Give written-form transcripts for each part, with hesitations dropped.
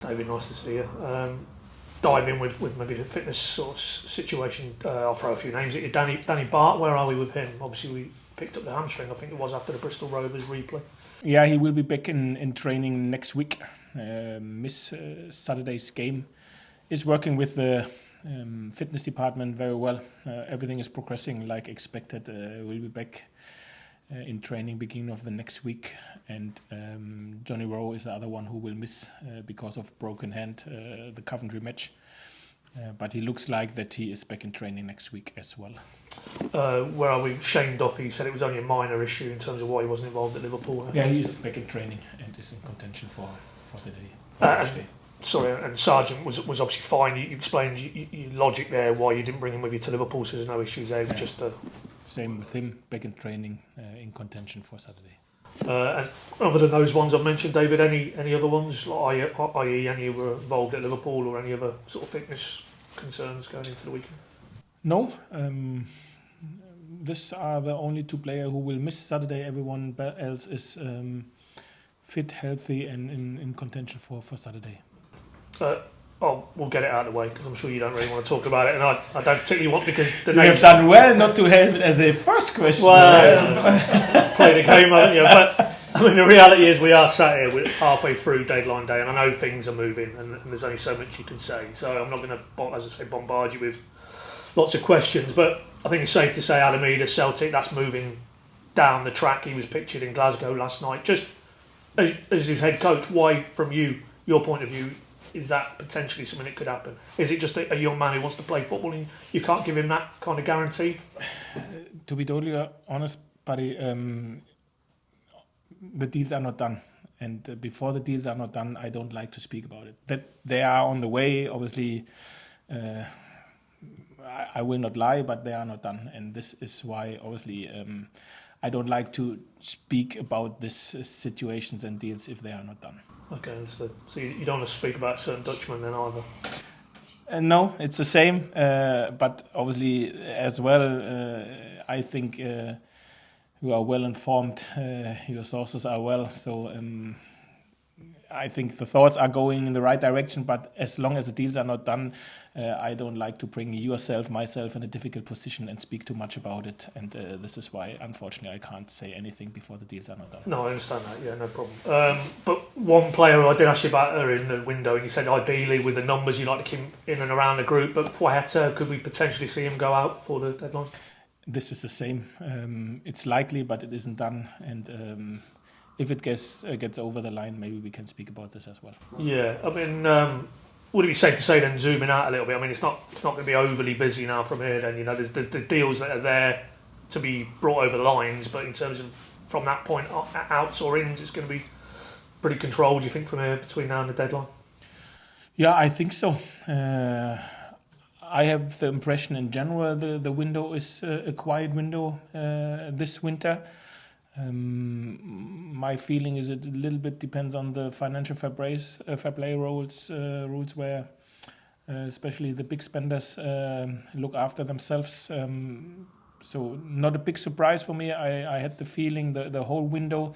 David, nice to see you. Dive in with maybe the fitness sort of situation. I'll throw a few names at you. Danny Bart, where are we with him? Obviously, we picked up the hamstring, I think it was, after the Bristol Rovers replay. Yeah, he will be back in training next week. Miss Saturday's game. Is working with the fitness department very well. Everything is progressing like expected. We'll be back in training beginning of the next week. And Johnny Rowe is the other one who will miss because of broken hand the Coventry match. But he looks like that he is back in training next week as well. Where are we? Shane Duffy said it was only a minor issue in terms of why he wasn't involved at Liverpool. Yeah, he's back in training and is in contention for the day. And Sargent was obviously fine. You explained your logic there, why you didn't bring him with you to Liverpool, so there's no issues there. It was just a... Same with him, back in training, in contention for Saturday. And other than those ones I've mentioned, David, any other ones, like i.e. any who were involved at Liverpool or any other sort of fitness concerns going into the weekend? No. These are the only two players who will miss Saturday. Everyone else is fit, healthy and in contention for Saturday. We'll get it out of the way because I'm sure you don't really want to talk about it, and I don't particularly want because the you have done well not to have it as a first question. Well, play the game, haven't you? But I mean, the reality is we are sat here with halfway through deadline day, and I know things are moving, and there's only so much you can say. So I'm not going to, as I say, bombard you with lots of questions. But I think it's safe to say Alameda, Celtic, that's moving down the track. He was pictured in Glasgow last night. Just as his head coach, why, from your point of view, is that potentially something that could happen? Is it just a young man who wants to play football and you can't give him that kind of guarantee? To be totally honest, buddy, the deals are not done. And before the deals are not done, I don't like to speak about it. That they are on the way, obviously, I will not lie, but they are not done. And this is why, obviously, I don't like to speak about these situations and deals if they are not done. Okay, understood. So you don't want to speak about certain Dutchmen then either? No, it's the same. But obviously, as well, I think you are well informed. Your sources are well. So I think the thoughts are going in the right direction. But as long as the deals are not done, I don't like to bring myself in a difficult position and speak too much about it. And this is why, unfortunately, I can't say anything before the deals are not done. No, I understand that. Yeah, no problem. But one player I did ask you about her in the window, and you said ideally with the numbers you like to keep in and around the group. But Poeta, could we potentially see him go out for the deadline? This is the same. It's likely, but it isn't done. And if it gets over the line, maybe we can speak about this as well. Yeah, I mean. Would it be safe to say then, zooming out a little bit? I mean, it's not going to be overly busy now from here. Then there's the deals that are there to be brought over the lines, but in terms of from that point outs or ins, it's going to be pretty controlled. Do you think from here between now and the deadline? Yeah, I think so. I have the impression in general the window is a quiet window this winter. My feeling is it a little bit depends on the financial fair play rules where especially the big spenders look after themselves. So not a big surprise for me. I had the feeling the whole window,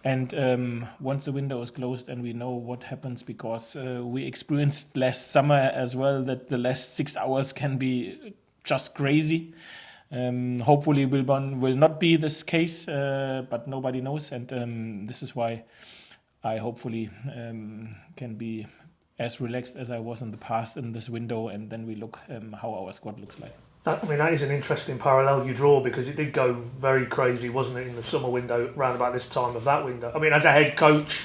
and once the window is closed and we know what happens, because we experienced last summer as well that the last 6 hours can be just crazy. Hopefully will not be this case, but nobody knows, and this is why I hopefully can be as relaxed as I was in the past in this window, and then we look how our squad looks like. That is an interesting parallel you draw, because it did go very crazy, wasn't it, in the summer window, around about this time of that window. I mean, as a head coach,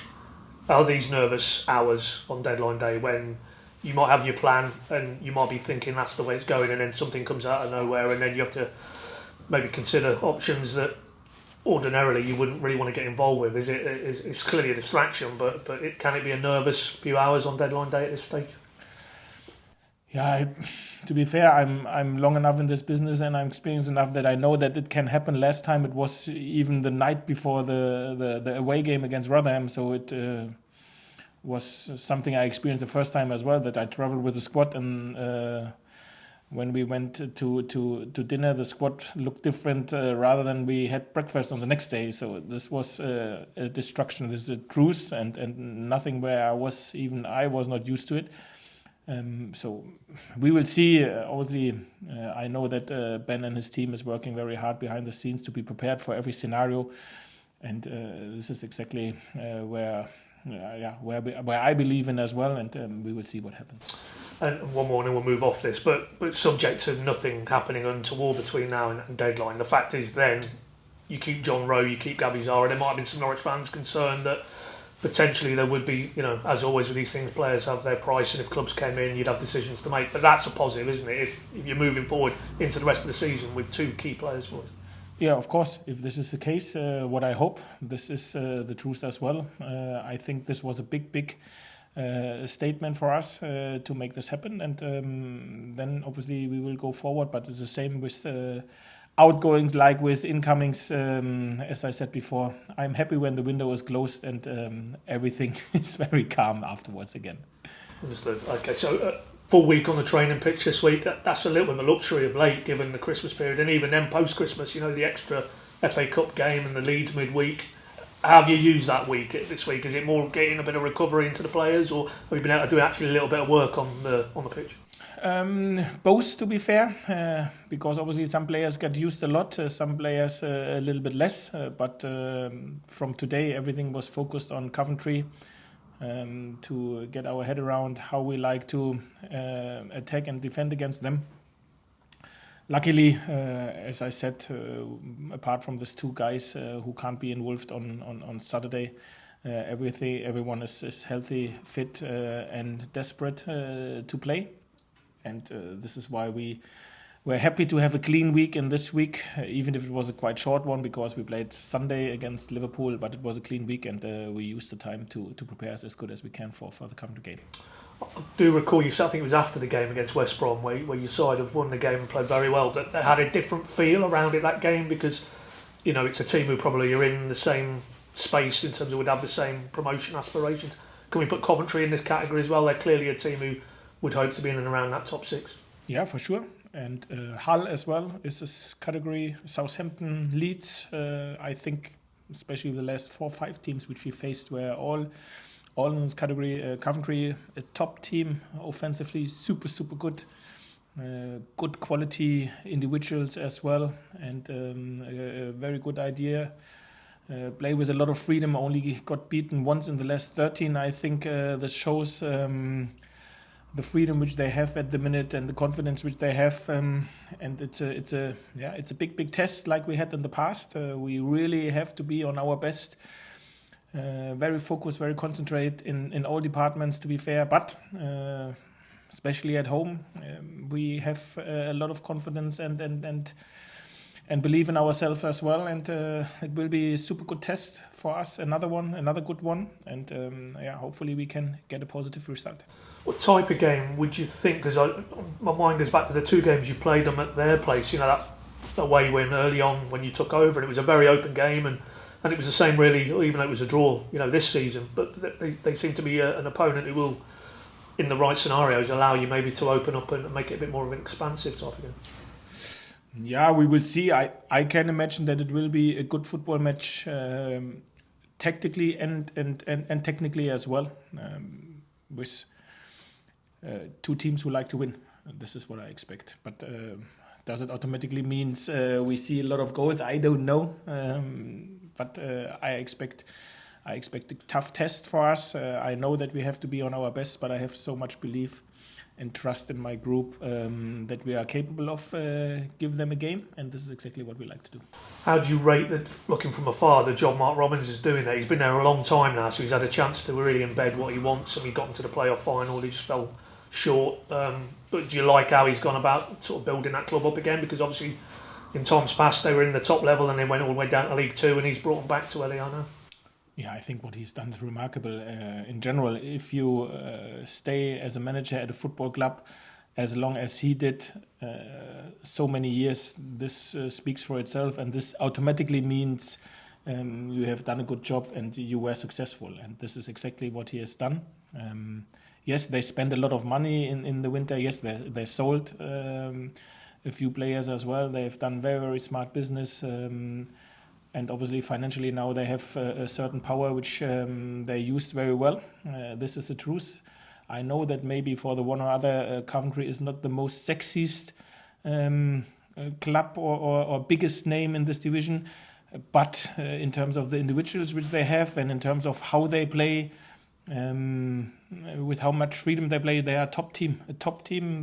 are these nervous hours on deadline day when you might have your plan and you might be thinking that's the way it's going, and then something comes out of nowhere, and then you have to maybe consider options that ordinarily you wouldn't really want to get involved with? It's clearly a distraction, but can it be a nervous few hours on deadline day at this stage? Yeah, to be fair, I'm long enough in this business and I'm experienced enough that I know that it can happen. Last time it was even the night before the away game against Rotherham, so it was something I experienced the first time as well, that I traveled with the squad and when we went to dinner, the squad looked different rather than we had breakfast on the next day. So this was a destruction. This is a truce and nothing where I was not used to it. So we will see. Obviously, I know that Ben and his team is working very hard behind the scenes to be prepared for every scenario, and this is exactly where I believe in as well, and we will see what happens. And one more, and then we'll move off this. But subject to nothing happening untoward between now and deadline. The fact is, then you keep John Rowe, you keep Gabby Zara. There might have been some Norwich fans concerned that potentially there would be, as always with these things, players have their price, and if clubs came in, you'd have decisions to make. But that's a positive, isn't it? If you're moving forward into the rest of the season with two key players for it. Yeah, of course. If this is the case, what I hope, this is the truth as well. I think this was a big statement for us to make this happen, and then obviously we will go forward. But it's the same with outgoings like with incomings. As I said before, I'm happy when the window is closed and everything is very calm afterwards again. Understood. Okay, so full week on the training pitch this week. That's a little bit of a luxury of late, given the Christmas period, and even then post-Christmas. The extra FA Cup game and the Leeds midweek. How have you used that week this week? Is it more getting a bit of recovery into the players, or have you been able to do actually a little bit of work on the pitch? Both, to be fair, because obviously some players get used a lot, some players a little bit less. But from today, everything was focused on Coventry to get our head around how we like to attack and defend against them. Luckily, as I said, apart from these two guys who can't be involved on Saturday, everyone is healthy, fit, and desperate to play. And this is why we're happy to have a clean week in this week, even if it was a quite short one, because we played Sunday against Liverpool, but it was a clean week, and we used the time to prepare as good as we can for the Coventry game. I do recall you said, I think it was after the game against West Brom, where your side have won the game and played very well, that had a different feel around it, that game, because it's a team who probably are in the same space in terms of would have the same promotion aspirations. Can we put Coventry in this category as well? They're clearly a team who would hope to be in and around that top six. Yeah, for sure. And Hull as well is this category. Southampton, Leeds, I think especially the last 4 or 5 teams which we faced were all in this category. Coventry, a top team offensively, super good. Good quality individuals as well, and a very good idea. Play with a lot of freedom, only got beaten once in the last 13. I think this shows the freedom which they have at the minute and the confidence which they have, and it's a big test like we had in the past. We really have to be on our best, very focused, very concentrate in all departments, to be fair, but especially at home we have a lot of confidence and believe in ourselves as well, and it will be a super good test for us, another good one, and hopefully we can get a positive result. What type of game would you think, because my mind goes back to the 2 games you played them at their place, that away win early on when you took over, and it was a very open game, and it was the same really, even though it was a draw this season, but they seem to be an opponent who will, in the right scenarios, allow you maybe to open up and make it a bit more of an expansive type of game. Yeah, we will see. I can imagine that it will be a good football match, tactically and technically as well, with 2 teams who like to win. This is what I expect. But does it automatically means we see a lot of goals? I don't know. But I expect a tough test for us. I know that we have to be on our best, but I have so much belief and trust in my group that we are capable of give them a game, and this is exactly what we like to do. How do you rate that, looking from afar, that John Mark Robbins is doing that? He's been there a long time now, so he's had a chance to really embed what he wants, and he got into the playoff final, he just fell short. But do you like how he's gone about sort of building that club up again? Because obviously in times past they were in the top level and they went all the way down to League 2, and he's brought them back to where they are now. Yeah, I think what he's done is remarkable. In general, if you stay as a manager at a football club as long as he did so many years, this speaks for itself, and this automatically means you have done a good job and you were successful, and this is exactly what he has done. yes, they spend a lot of money in the winter. Yes, they sold a few players as well. They've done very, very smart business. And obviously financially now they have a certain power which they used very well. This is the truth. I know that maybe for the one or other, Coventry is not the most sexiest club or biggest name in this division, but in terms of the individuals which they have and in terms of how they play, with how much freedom they play, they are a top team.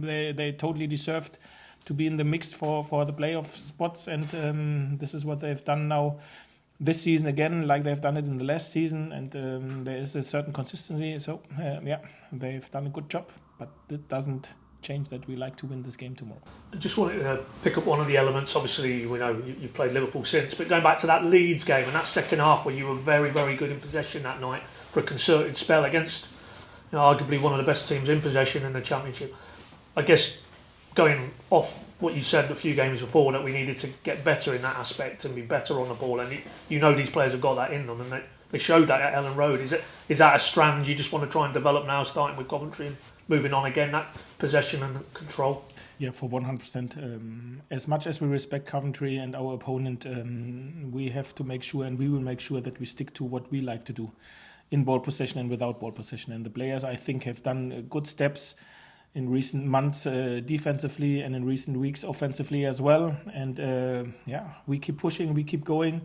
They totally deserved to be in the mix for the playoff spots, and this is what they've done now this season again, like they've done it in the last season, and there is a certain consistency. So yeah, they've done a good job, but that doesn't change that we like to win this game tomorrow. I just wanted to pick up one of the elements. Obviously, we know you've played Liverpool since, but going back to that Leeds game and that second half where you were very, very good in possession that night for a concerted spell against, you know, arguably one of the best teams in possession in the Championship. I guess going off what you said a few games before, that we needed to get better in that aspect and be better on the ball, and you know these players have got that in them, and they showed that at Ellen Road. Is that a strand you just want to try and develop now, starting with Coventry and moving on again, that possession and control? Yeah, for 100%. As much as we respect Coventry and our opponent, we have to make sure, and we will make sure, that we stick to what we like to do in ball possession and without ball possession. And the players, I think, have done good steps in recent months defensively and in recent weeks offensively as well. And yeah, we keep pushing, we keep going,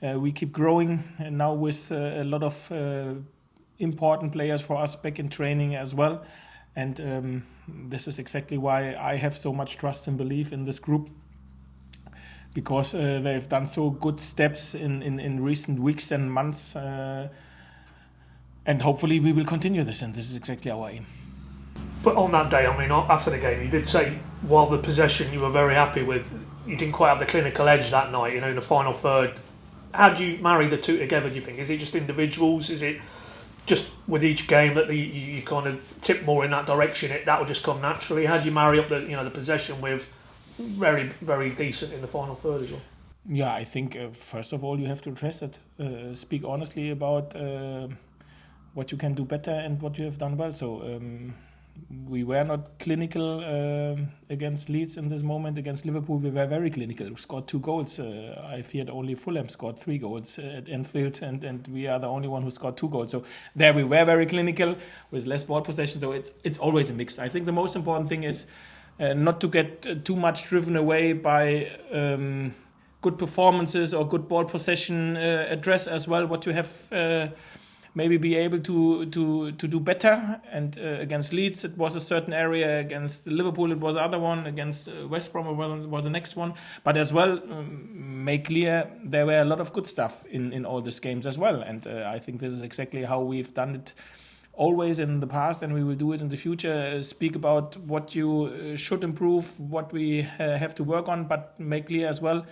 we keep growing. And now with a lot of important players for us back in training as well. And this is exactly why I have so much trust and belief in this group, because they've done so good steps in recent weeks and months. And hopefully we will continue this, and this is exactly our aim. But on that day, I mean, after the game, you did say, while the possession you were very happy with, you didn't quite have the clinical edge that night, you know, in the final third. How do you marry the two together, do you think? Is it just individuals? Is it just with each game that you kind of tip more in that direction, that will just come naturally? How do you marry up the possession with very, very decent in the final third as well? Yeah, I think first of all you have to address it. Speak honestly about what you can do better and what you have done well. So we were not clinical against Leeds in this moment. Against Liverpool, we were very clinical. We scored 2 goals. I feared only Fulham scored 3 goals at Anfield, and we are the only one who scored 2 goals. So there we were very clinical with less ball possession. So it's always a mix. I think the most important thing is not to get too much driven away by good performances or good ball possession. Address as well what you have. Maybe be able to do better. And against Leeds it was a certain area, against Liverpool it was the other one, against West Brom it was the next one. But as well, make clear there were a lot of good stuff in all these games as well. And I think this is exactly how we've done it always in the past, and we will do it in the future. Speak about what you should improve, what we have to work on, but make clear as well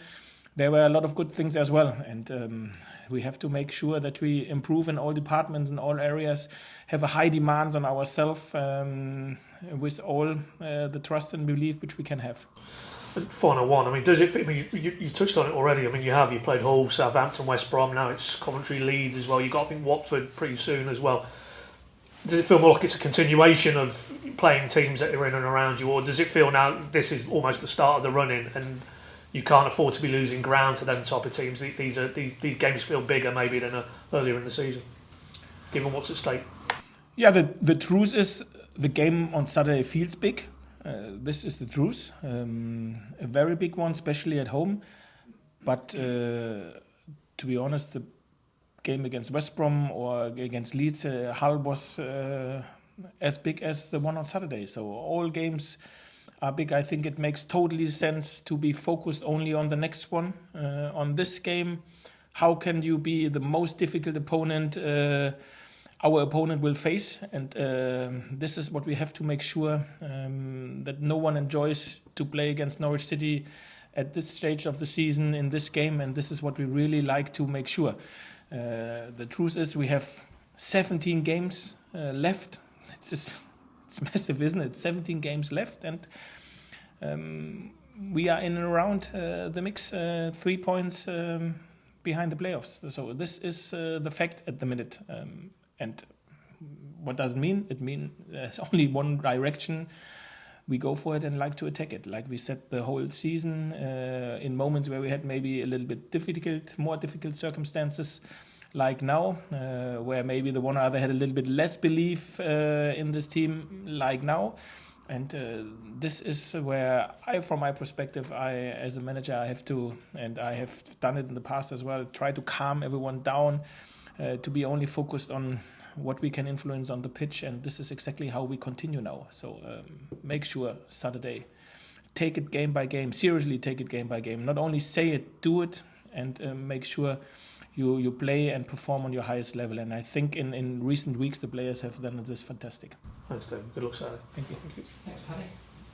there were a lot of good things as well. And we have to make sure that we improve in all departments, in all areas, have a high demand on ourselves, with all the trust and belief which we can have. Final one, I mean, does it? I mean, you touched on it already. I mean, you played Hull, Southampton, West Brom. Now it's Coventry, Leeds as well. You've got, I think, Watford pretty soon as well. Does it feel more like it's a continuation of playing teams that are in and around you, or does it feel now this is almost the start of the run-in and you can't afford to be losing ground to them type of teams? These games feel bigger maybe than earlier in the season, given what's at stake. Yeah, the truth is the game on Saturday feels big. This is the truth. A very big one, especially at home. But to be honest, the game against West Brom or against Leeds, Hull was as big as the one on Saturday. So all games are big. I think it makes totally sense to be focused only on the next one. On this game, how can you be the most difficult opponent our opponent will face? And this is what we have to make sure, that no one enjoys to play against Norwich City at this stage of the season in this game. And this is what we really like to make sure. The truth is we have 17 games left. It's massive, isn't it? 17 games left, and we are in and around the mix, 3 points behind the playoffs. So this is the fact at the minute. And what does it mean? It means there's only one direction. We go for it and like to attack it, like we said the whole season. In moments where we had maybe a little bit more difficult circumstances, like now, where maybe the one or other had a little bit less belief in this team, like now. And this is where from my perspective, as a manager, I have to, and I have done it in the past as well, try to calm everyone down, to be only focused on what we can influence on the pitch. And this is exactly how we continue now. So make sure Saturday, take it game by game, seriously take it game by game. Not only say it, do it, and make sure you play and perform on your highest level. And I think in recent weeks, the players have done this fantastic. Thanks, David. Good luck, Saturday. Thank you. Thanks, Paddy.